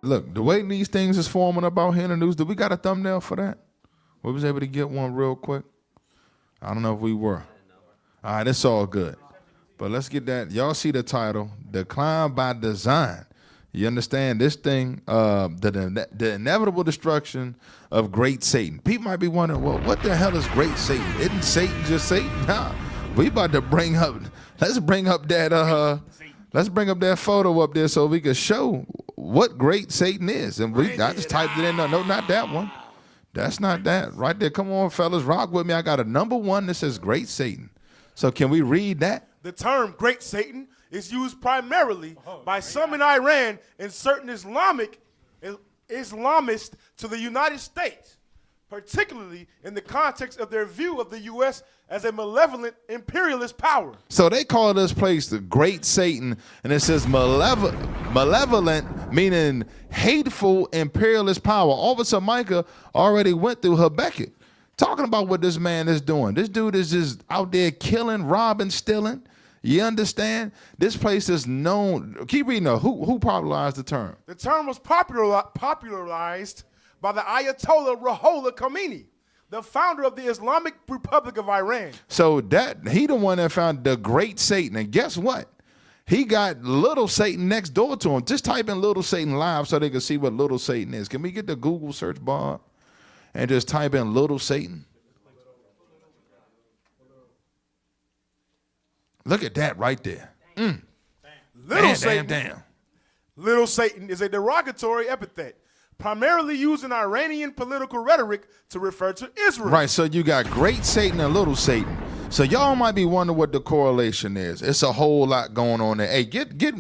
look, the way these things is forming up out here in the news, did we got a thumbnail for that? We was able to get one real quick. I don't know if we were. All right, it's all good. But let's get that. Y'all see the title, Decline by Design. You understand this thing, the inevitable destruction of great Satan. People might be wondering, well, what the hell is great Satan? Isn't Satan just Satan? Nah, we about to bring up, let's bring up that photo up there so we can show what great Satan is. And I just typed it in. No, not that one. That's not that. Right there. Come on, fellas. Rock with me. I got a number one that says Great Satan. So can we read that? The term Great Satan is used primarily by some in Iran and certain Islamists to the United States, particularly in the context of their view of the U.S. as a malevolent imperialist power. So they call this place the Great Satan, and it says malevolent, meaning hateful imperialist power. Officer Micah already went through Habakkuk, talking about what this man is doing. This dude is just out there killing, robbing, stealing. You understand? This place is known. Keep reading though. Who popularized the term? The term was popularized by the Ayatollah Ruhollah Khomeini, the founder of the Islamic Republic of Iran. So he the one that found the Great Satan. And guess what? He got Little Satan next door to him. Just type in Little Satan live so they can see what Little Satan is. Can we get the Google search bar and just type in Little Satan? Look at that right there. Little Satan is a derogatory epithet primarily used in Iranian political rhetoric to refer to Israel. Right, so you got Great Satan and Little Satan. So y'all might be wondering what the correlation is. It's a whole lot going on there. Hey, get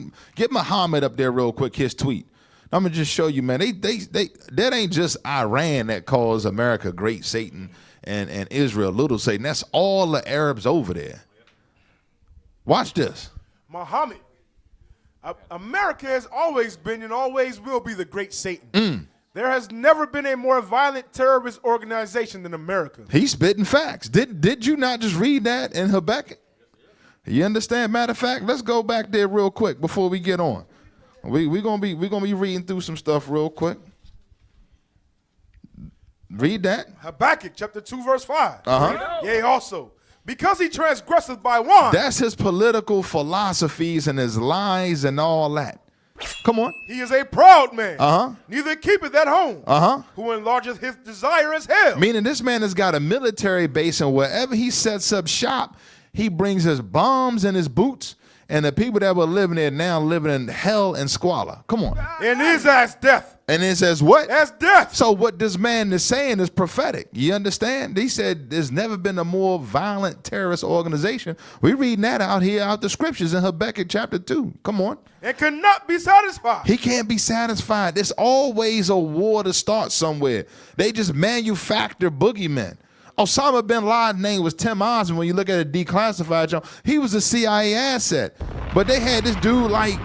Muhammad up there real quick, his tweet. I'm gonna just show you, man. That ain't just Iran that calls America Great Satan and Israel Little Satan. That's all the Arabs over there. Watch this. Muhammad, America has always been and always will be the Great Satan. There has never been a more violent terrorist organization than America. He's spitting facts. Did you not just read that in Habakkuk? You understand? Matter of fact, let's go back there real quick before we get on. We're gonna be reading through some stuff real quick. Read that. Habakkuk chapter 2 verse 5. Yea, also, because he transgresseth by wine. That's his political philosophies and his lies and all that. Come on. He is a proud man. Neither keepeth at home. Who enlargeth his desire as hell. Meaning this man has got a military base, and wherever he sets up shop, he brings his bombs and his boots, and the people that were living there now living in hell and squalor. Come on. And is as death. And it says what? As death. So what this man is saying is prophetic. You understand? He said there's never been a more violent terrorist organization. We're reading that out here out the scriptures in Habakkuk chapter 2. Come on. And cannot be satisfied. He can't be satisfied. There's always a war to start somewhere. They just manufacture boogeymen. Osama bin Laden's name was Tim Osman. When you look at a declassified job, he was a CIA asset. But they had this dude like,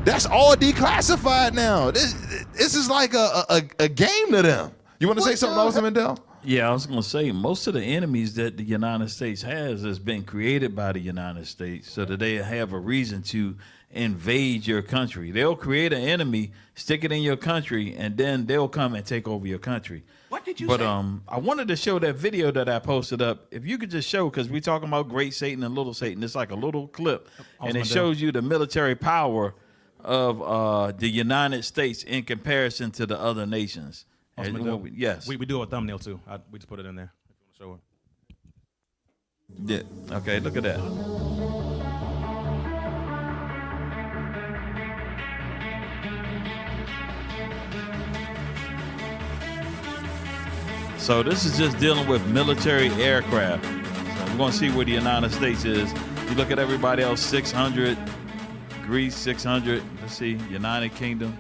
that's all declassified now. This is like a game to them. You want to say something else, Mendel? Yeah, I was going to say, most of the enemies that the United States has been created by the United States so that they have a reason to invade your country. They'll create an enemy, stick it in your country, and then they'll come and take over your country. What did you say? But I wanted to show that video that I posted up. If you could just show, because we're talking about Great Satan and Little Satan. It's like a little clip, and it shows you the military power of the United States in comparison to the other nations. Yes. We do a thumbnail too. We just put it in there. If you want to show it. Yeah. Okay, look at that. So this is just dealing with military aircraft. So we're going to see where the United States is. You look at everybody else, 600, Greece, 600. Let's see, United Kingdom.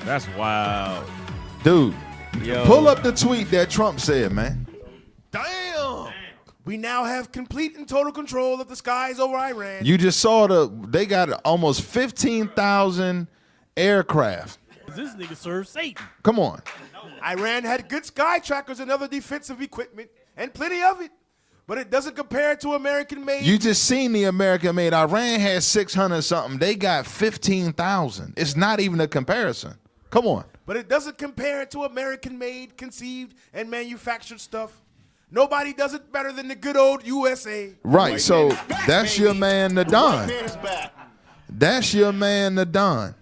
That's wild. Dude, Yo. pull up the tweet that Trump said, man. Damn. We now have complete and total control of the skies over Iran. You just saw they got almost 15,000 aircraft. This nigga serves Satan. Come on. Iran had good sky trackers and other defensive equipment, and plenty of it. But it doesn't compare to American-made. You just seen the American made. Iran had 600 something. They got 15,000. It's not even a comparison. Come on. But it doesn't compare to American-made, conceived, and manufactured stuff. Nobody does it better than the good old USA. Right. So that's your man, the Don. That's your man, the Don.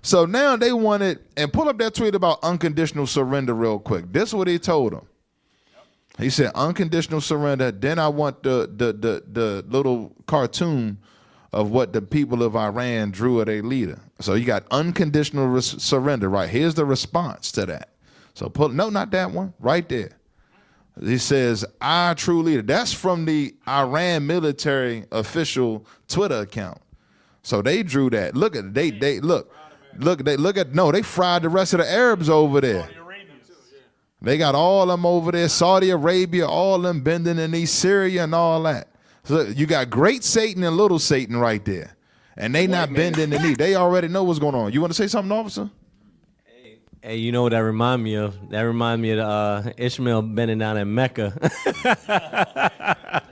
So now they wanted, and pull up that tweet about unconditional surrender real quick. This is what he told them. He said, unconditional surrender. Then I want the little cartoon of what the people of Iran drew of their leader. So you got unconditional surrender, right? Here's the response to that. So no, not that one, right there. He says, our true leader. That's from the Iran military official Twitter account. So they drew that. Look at they fried the rest of the Arabs over there. They got all of them over there, Saudi Arabia, all of them bending the knee, Syria and all that. So you got great Satan and little Satan right there. And they not bending the knee. They already know what's going on. You want to say something, officer? Hey, you know what that remind me of? That remind me of Ishmael bending down in Mecca.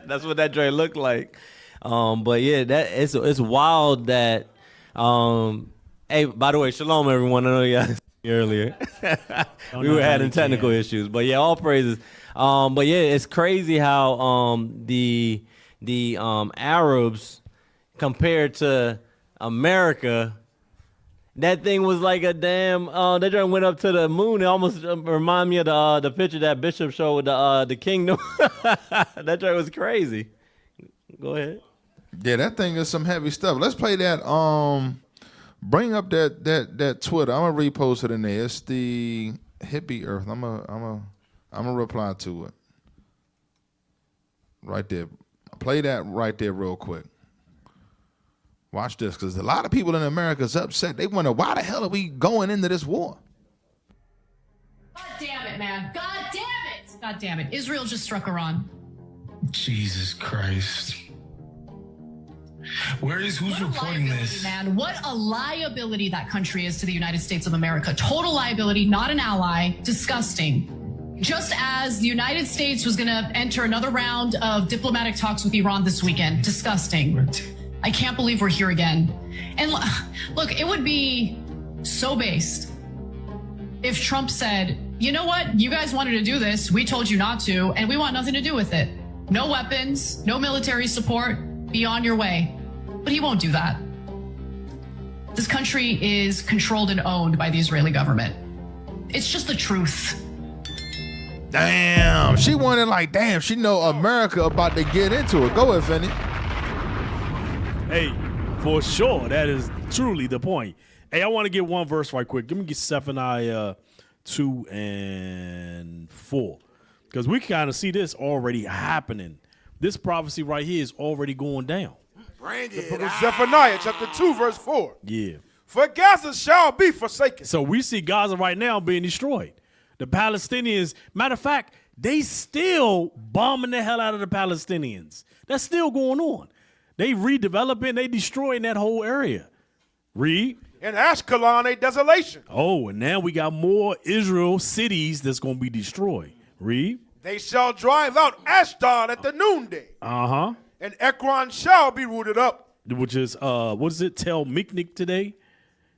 That's what that joint looked like. But yeah, it's wild that. Hey, by the way, shalom everyone. I know you guys earlier. We were having technical issues, but yeah, all praises. But yeah, it's crazy how the Arabs compared to America. That thing was like a damn. That joint went up to the moon. It almost remind me of the picture that Bishop showed with the kingdom. That joint was crazy. Go ahead. Yeah, that thing is some heavy stuff. Let's play that. Bring up that Twitter. I'm gonna repost it in there. It's the hippie Earth. I'm gonna reply to it. Right there. Play that right there real quick. Watch this, because a lot of people in America is upset. They wonder, why the hell are we going into this war? God damn it, man. God damn it. God damn it. Israel just struck Iran. Jesus Christ. Who's reporting this? Man, what a liability that country is to the United States of America. Total liability, not an ally. Disgusting. Just as the United States was going to enter another round of diplomatic talks with Iran this weekend. Disgusting. I can't believe we're here again. And look, it would be so based if Trump said, you know what? You guys wanted to do this. We told you not to, and we want nothing to do with it. No weapons, no military support. Be on your way. But he won't do that. This country is controlled and owned by the Israeli government. It's just the truth. Damn. She wanted like, damn, she know America about to get into it. Go ahead, Finny. Hey, for sure, that is truly the point. Hey, I want to get one verse right quick. Give me Zephaniah 2 and 4. Because we kind of see this already happening. This prophecy right here is already going down. Bring it. The book of Zephaniah, chapter 2, verse 4. Yeah. For Gaza shall be forsaken. So we see Gaza right now being destroyed. The Palestinians, matter of fact, they still bombing the hell out of the Palestinians. That's still going on. They redeveloping, they destroying that whole area. Read. In Ashkelon, a desolation. Oh, and now we got more Israel cities that's going to be destroyed. Read. They shall drive out Ashdod at the noonday. Uh-huh. And Ekron shall be rooted up. Which is, what does it tell Miknik today?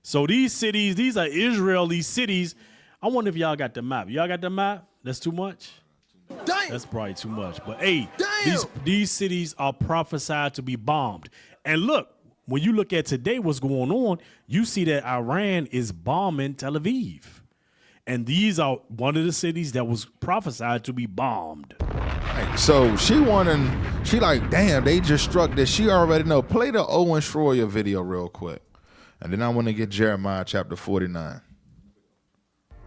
So these cities, these are Israeli cities. I wonder if y'all got the map. Y'all got the map? That's too much? Damn. That's probably too much. But hey, these cities are prophesied to be bombed. And look, when you look at today what's going on, you see that Iran is bombing Tel Aviv. And these are one of the cities that was prophesied to be bombed. Right, so she like, damn, they just struck this. She already know. Play the Owen Schroyer video real quick. And then I want to get Jeremiah chapter 49.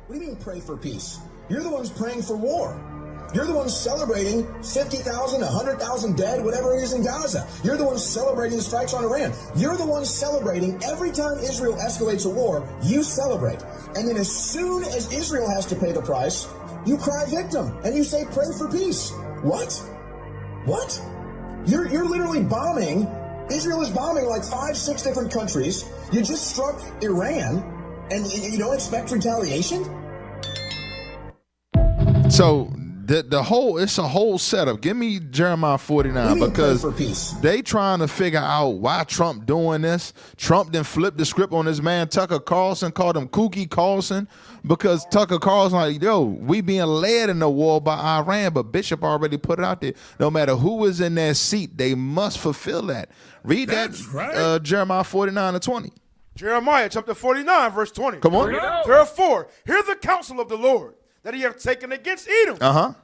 What do you mean pray for peace? You're the ones praying for war. You're the ones celebrating 50,000, 100,000 dead, whatever it is in Gaza. You're the ones celebrating the strikes on Iran. You're the ones celebrating every time Israel escalates a war, you celebrate. And then as soon as Israel has to pay the price, you cry victim and you say pray for peace. What? What? You're literally bombing. Israel is bombing like 5-6 different countries. You just struck Iran and you don't expect retaliation? So it's a whole setup. Give me Jeremiah 49 because they trying to figure out why Trump doing this. Trump then flipped the script on this man Tucker Carlson, called him Kooky Carlson, because Tucker Carlson like, yo, we being led in the war by Iran, but Bishop already put it out there. No matter who is in that seat, they must fulfill that. Read that Jeremiah 49-20. Jeremiah chapter 49, verse 20. Come on. Therefore, hear the counsel of the Lord that he hath taken against Edom.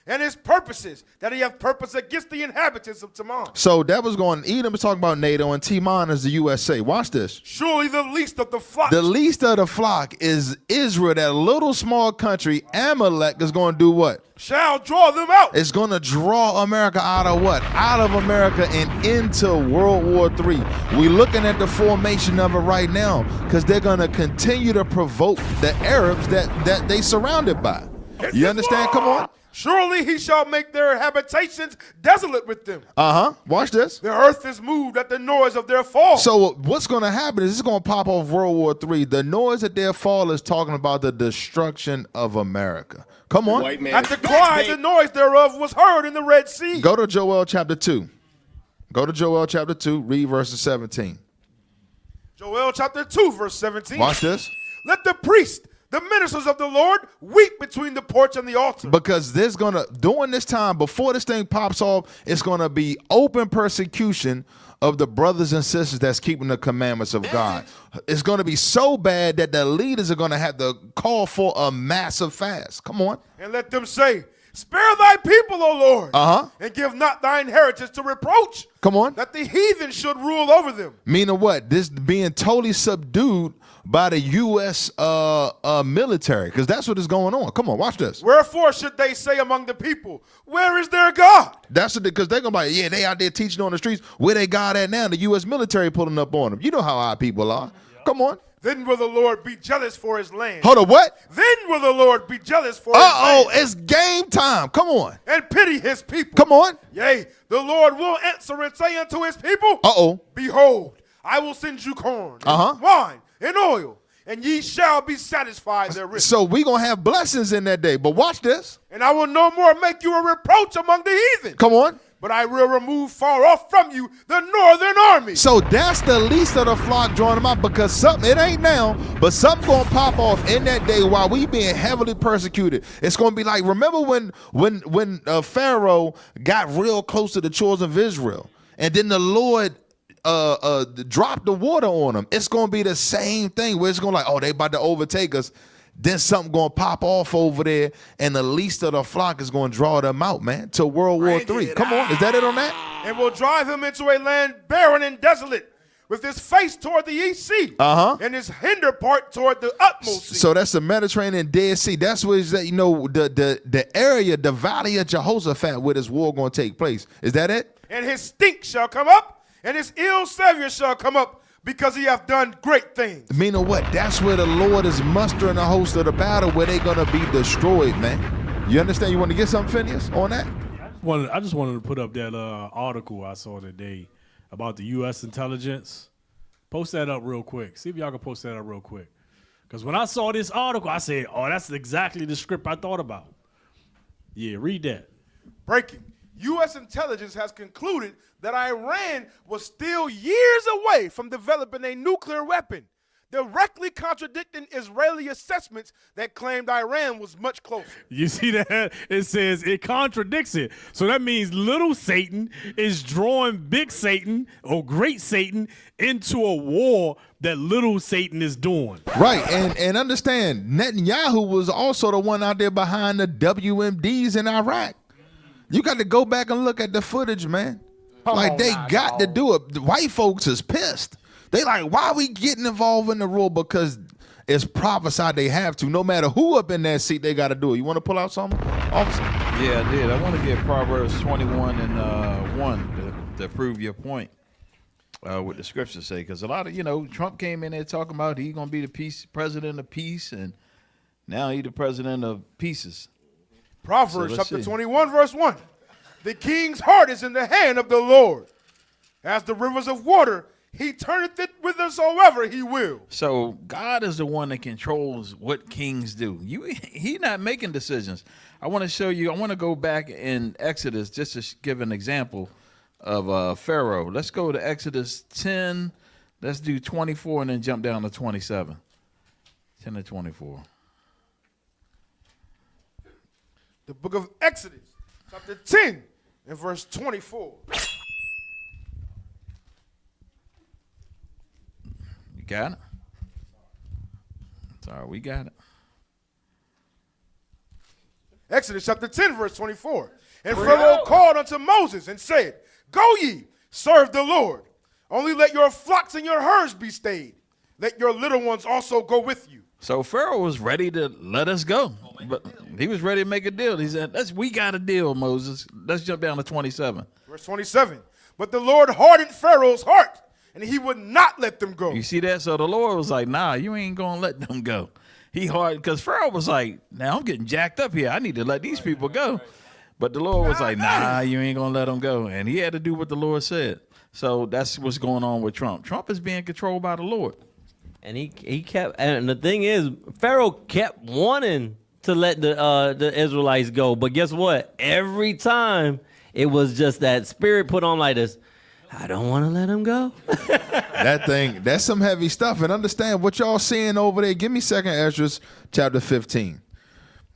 And his purposes that he hath purposed against the inhabitants of Teman. So that was going, Edom is talking about NATO and Teman is the USA. Watch this. Surely the least of the flock. The least of the flock is Israel, that little small country. Amalek is going to do what? Shall draw them out. It's going to draw America out of what? Out of America and into World War III. We're looking at the formation of it right now because they're going to continue to provoke the Arabs that they surrounded by. You understand? Come on. Surely he shall make their habitations desolate with them. Watch this. The earth is moved at the noise of their fall. So what's going to happen is it's going to pop off World War III. The noise at their fall is talking about the destruction of America. Come on. At the cry, the noise thereof was heard in the Red Sea. Go to Joel chapter 2. Go to Joel chapter 2, read verses 17. Joel chapter 2, verse 17. Watch this. Let the priest, the ministers of the Lord, weep between the porch and the altar. Because there's going to, during this time, before this thing pops off, it's going to be open persecution of the brothers and sisters that's keeping the commandments of God. It's going to be so bad that the leaders are going to have to call for a massive fast. Come on. And let them say, spare thy people, O Lord, and give not thine inheritance to reproach. Come on. That the heathen should rule over them. Meaning what? This being totally subdued by the U.S. military, because that's what is going on. Come on, watch this. Wherefore should they say among the people, where is their God? That's it, because they're going to be like, yeah, they out there teaching on the streets. Where they God at now? The U.S. military pulling up on them. You know how our people are. Come on. Then will the Lord be jealous for his land. Hold on, what? Then will the Lord be jealous for his land. It's game time. Come on. And pity his people. Come on. Yea, the Lord will answer and say unto his people, behold, I will send you corn, and wine, and oil, and ye shall be satisfied therewith. So we going to have blessings in that day. But watch this. And I will no more make you a reproach among the heathen. Come on. But I will remove far off from you the northern army. So that's the least of the flock drawing them out, because something, it ain't now, but something going to pop off in that day while we being heavily persecuted. It's going to be like, remember when Pharaoh got real close to the children of Israel, and then the Lord dropped the water on them. It's going to be the same thing where it's going to like, oh, they about to overtake us. Then something going to pop off over there, and the least of the flock is going to draw them out, man, to World War III. Come on, is that it on that? And will drive him into a land barren and desolate, with his face toward the east sea, and his hinder part toward the utmost sea. So that's the Mediterranean Dead Sea. That's where is that, you know, the area, the valley of Jehoshaphat, where this war going to take place. Is that it? And his stink shall come up, and his ill savior shall come up, because he hath done great things. Meaning what? That's where the Lord is mustering a host of the battle, where they're going to be destroyed, man. You understand? You want to get something, Phineas, on that? I just wanted to put up that article I saw today about the U.S. intelligence. Post that up real quick. See if y'all can post that up real quick. Because when I saw this article, I said, oh, that's exactly the script I thought about. Yeah, read that. Breaking. U.S. intelligence has concluded that Iran was still years away from developing a nuclear weapon, directly contradicting Israeli assessments that claimed Iran was much closer. You see that? It says it contradicts it. So that means little Satan is drawing big Satan or great Satan into a war that little Satan is doing. Right, and understand, Netanyahu was also the one out there behind the WMDs in Iraq. You got to go back and look at the footage, man. Like, they got to do it. The white folks is pissed. They like, why are we getting involved in the rule? Because it's prophesied they have to. No matter who up in that seat, they got to do it. You want to pull out something, officer? Yeah, I did. I want to get Proverbs 21 and 1 to prove your point. What the scriptures say, because a lot of Trump came in there talking about he gonna be the president of peace, and now he the president of pieces. Proverbs chapter 21, verse 1. The king's heart is in the hand of the Lord. As the rivers of water, he turneth it whithersoever he will. So God is the one that controls what kings do. He not making decisions. I want to show you. I want to go back in Exodus just to give an example of Pharaoh. Let's go to Exodus 10. Let's do 24 and then jump down to 27. 10 to 24. The book of Exodus, chapter 10 and verse 24. You got it? Sorry, we got it. Exodus chapter 10, verse 24. And Pharaoh called unto Moses and said, Go ye, serve the Lord. Only let your flocks and your herds be stayed. Let your little ones also go with you. So Pharaoh was ready to let us go. But he was ready to make a deal. He said, we got a deal, Moses. Let's jump down to 27. Verse 27. But the Lord hardened Pharaoh's heart, and he would not let them go. You see that? So the Lord was like, nah, you ain't going to let them go. He hard, because Pharaoh was like, now I'm getting jacked up here. I need to let these people go. But the Lord was like, nah, you ain't going to let them go. And he had to do what the Lord said. So that's what's going on with Trump. Trump is being controlled by the Lord. And he kept, and the thing is, Pharaoh kept wanting to let the Israelites go. But guess what? Every time it was just that spirit put on like this, I don't want to let him go. That's some heavy stuff. And understand what y'all seeing over there. Give me 2nd Ezra chapter 15.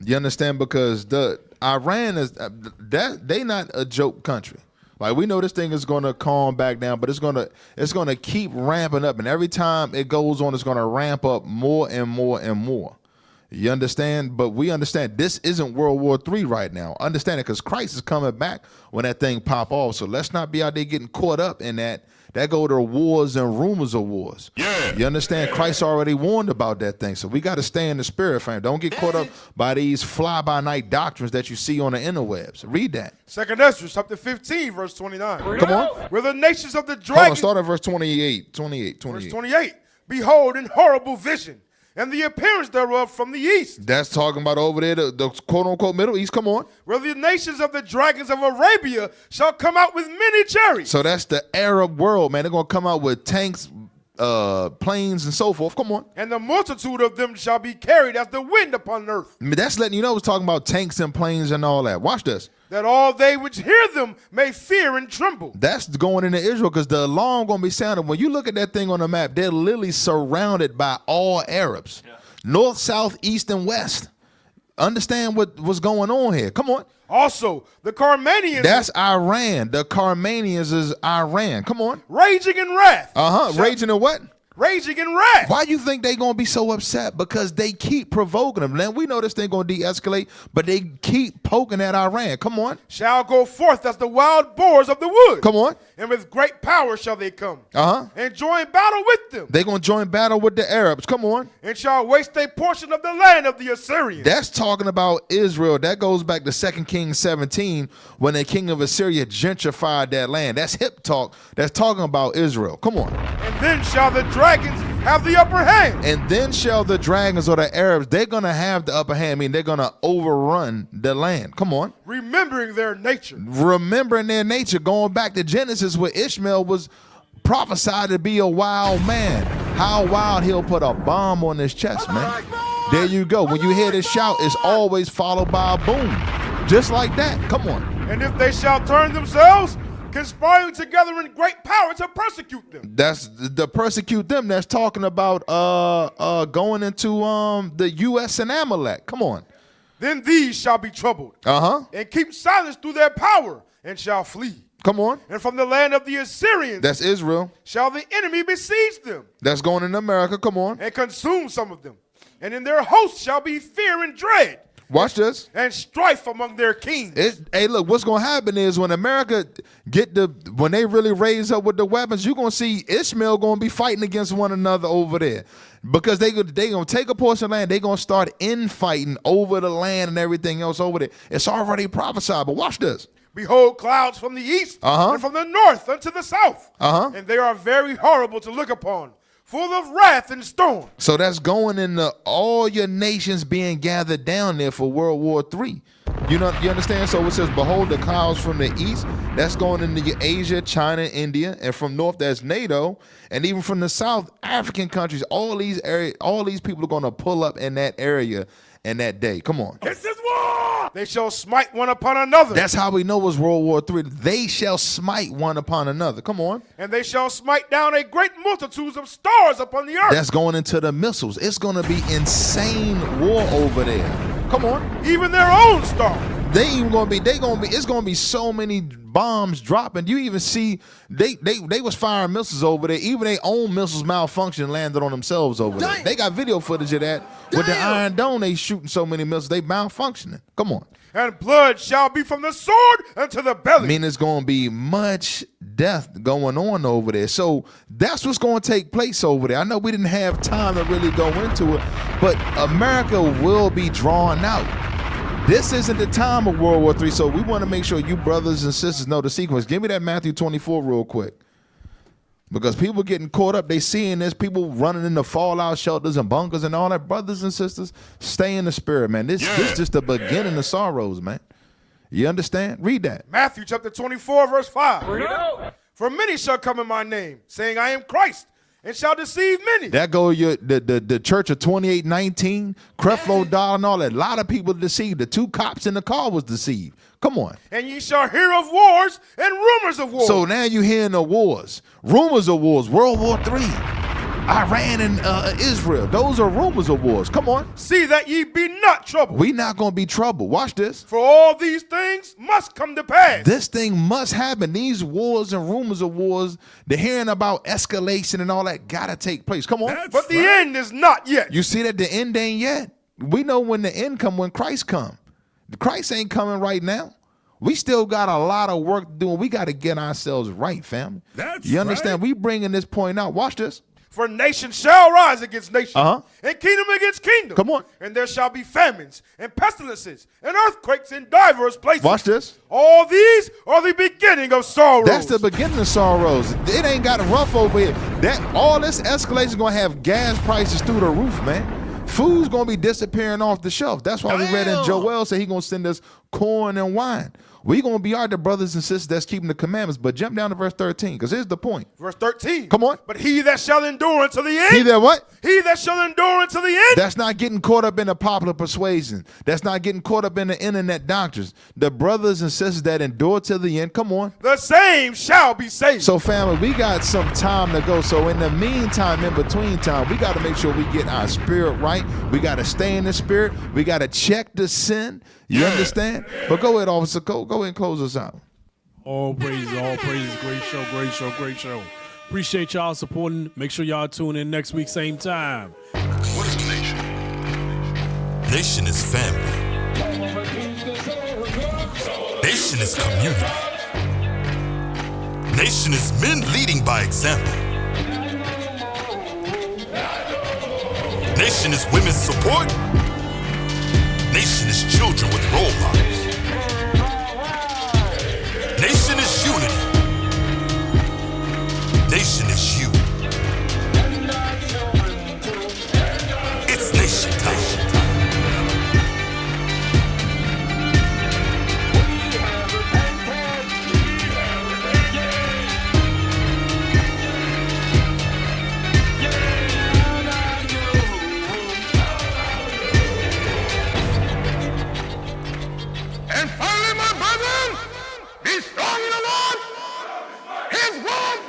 You understand? Because the Iran is they not a joke country. Like, we know this thing is gonna calm back down, but it's gonna keep ramping up, and every time it goes on, it's gonna ramp up more and more and more. You understand? But we understand this isn't World War III right now. Understand it, because Christ is coming back when that thing pop off. So let's not be out there getting caught up in that. That go to wars and rumors of wars. Yeah. You understand? Christ already warned about that thing. So we got to stay in the spirit, fam. Don't get caught up by these fly-by-night doctrines that you see on the interwebs. Read that. 2nd Ezra, chapter 15, verse 29. Come on. Where the nations of the Hold dragon. on, start at verse 28. 28. Verse 28. Behold, in horrible vision, and the appearance thereof from the east. That's talking about over there, the quote-unquote Middle East. Come on. Where the nations of the dragons of Arabia shall come out with many chariots. So that's the Arab world, man. They're going to come out with tanks, planes, and so forth. Come on. And the multitude of them shall be carried as the wind upon earth. I mean, that's letting you know it's talking about tanks and planes and all that. Watch this. That all they which hear them may fear and tremble. That's going into Israel, because the alarm going to be sounded. When you look at that thing on the map, they're literally surrounded by all Arabs. Yeah. North, south, east, and west. Understand what's going on here. Come on. Also, the Carmanians. That's Iran. The Carmanians is Iran. Come on. Raging in wrath. Raging in what? Raging in wrath. Why you think they gonna be so upset? Because they keep provoking them. Now we know this thing gonna de-escalate, but they keep poking at Iran. Come on. Shall go forth as the wild boars of the wood. Come on. And with great power shall they come. And join battle with them. They gonna join battle with the Arabs. Come on. And shall waste a portion of the land of the Assyrians. That's talking about Israel. That goes back to 2 Kings 17, when the king of Assyria gentrified that land. That's hip talk. That's talking about Israel. Come on. And then shall the dragons have the upper hand. And then shall the dragons or the Arabs, they're going to have the upper hand. I mean, they're going to overrun the land. Come on. Remembering their nature. Remembering their nature. Going back to Genesis, where Ishmael was prophesied to be a wild man. How wild? He'll put a bomb on his chest, man. There you go. When you hear this shout, it's always followed by a boom. Just like that. Come on. And if they shall turn themselves, conspiring together in great power to persecute them. That's the persecute them. That's talking about going into the U.S. and Amalek. Come on. Then these shall be troubled. And keep silence through their power, and shall flee. Come on. And from the land of the Assyrians, that's Israel, shall the enemy besiege them. That's going into America. Come on. And consume some of them. And in their host shall be fear and dread. Watch this. and strife among their kings. Hey, look, what's gonna happen is when America when they really raise up with the weapons, you're gonna see Ishmael gonna be fighting against one another over there. Because they gonna take a portion of land, they gonna start infighting over the land and everything else over there. It's already prophesied, but watch this. Behold, clouds from the east and from the north unto the south. And they are very horrible to look upon, full of wrath and storm. So that's going into all your nations being gathered down there for World War III. You understand? So it says, behold the clouds from the east. That's going into Asia, China, India, and from north that's NATO, and even from the south, African countries. All these people are going to pull up in that area in that day. Come on. This is war. They shall smite one upon another. That's how we know it's World War III. They shall smite one upon another. Come on. And they shall smite down a great multitude of stars upon the earth. That's going into the missiles. It's going to be insane war over there. Come on. Even their own star. It's gonna be so many bombs dropping. You even see they was firing missiles over there. Even their own missiles malfunction landed on themselves over there. They got video footage of that. With the Iron Dome, they shooting so many missiles, they malfunctioning. Come on. And blood shall be from the sword unto the belly. I mean, it's gonna be much death going on over there. So that's what's gonna take place over there. I know we didn't have time to really go into it, but America will be drawn out. This isn't the time of World War III, so we want to make sure you brothers and sisters know the sequence. Give me that Matthew 24 real quick. Because people getting caught up, they seeing this, people running into fallout shelters and bunkers and all that. Brothers and sisters, stay in the spirit, man. This is just the beginning of sorrows, man. You understand? Read that. Matthew chapter 24, verse 5. For many shall come in my name, saying, I am Christ, and shall deceive many. That go the church of 2819, Creflo Dollar and all that. A lot of people deceived. The two cops in the car was deceived. Come on. And ye shall hear of wars and rumors of wars. So now you hearing of wars, rumors of wars, World War III, Iran and Israel. Those are rumors of wars. Come on. See that ye be not troubled. We not going to be troubled. Watch this. For all these things must come to pass. This thing must happen. These wars and rumors of wars, the hearing about escalation and all that got to take place. Come on. But the end is not yet. You see that the end ain't yet. We know when the end come, when Christ come. Christ ain't coming right now. We still got a lot of work to do. We got to get ourselves right, family. You understand? We bringing this point out. Watch this. For nation shall rise against nation, and kingdom against kingdom. Come on. And there shall be famines and pestilences and earthquakes in diverse places. Watch this. All these are the beginning of sorrows. That's the beginning of sorrows. It ain't got rough over here. All this escalation is going to have gas prices through the roof, man. Food's going to be disappearing off the shelf. That's why we read in Joel say he going to send us corn and wine. We going to be the brothers and sisters that's keeping the commandments. But jump down to verse 13, because here's the point. Verse 13. Come on. But he that shall endure unto the end. He that what? He that shall endure unto the end. That's not getting caught up in the popular persuasion. That's not getting caught up in the internet doctrines. The brothers and sisters that endure to the end, come on. The same shall be saved. So family, we got some time to go. So in the meantime, in between time, we got to make sure we get our spirit right. We got to stay in the spirit. We got to check the sin. You understand? But go ahead, officer. Go ahead and close us out. All praises. Great show, great show, great show. Appreciate y'all supporting. Make sure y'all tune in next week, same time. What is a nation? Nation is family. Nation is community. Nation is men leading by example. Nation is women's support. Nation is children with role models. Nation is unity. Nation is you. It's nation time. And finally, my brethren, be strong in the Lord. His word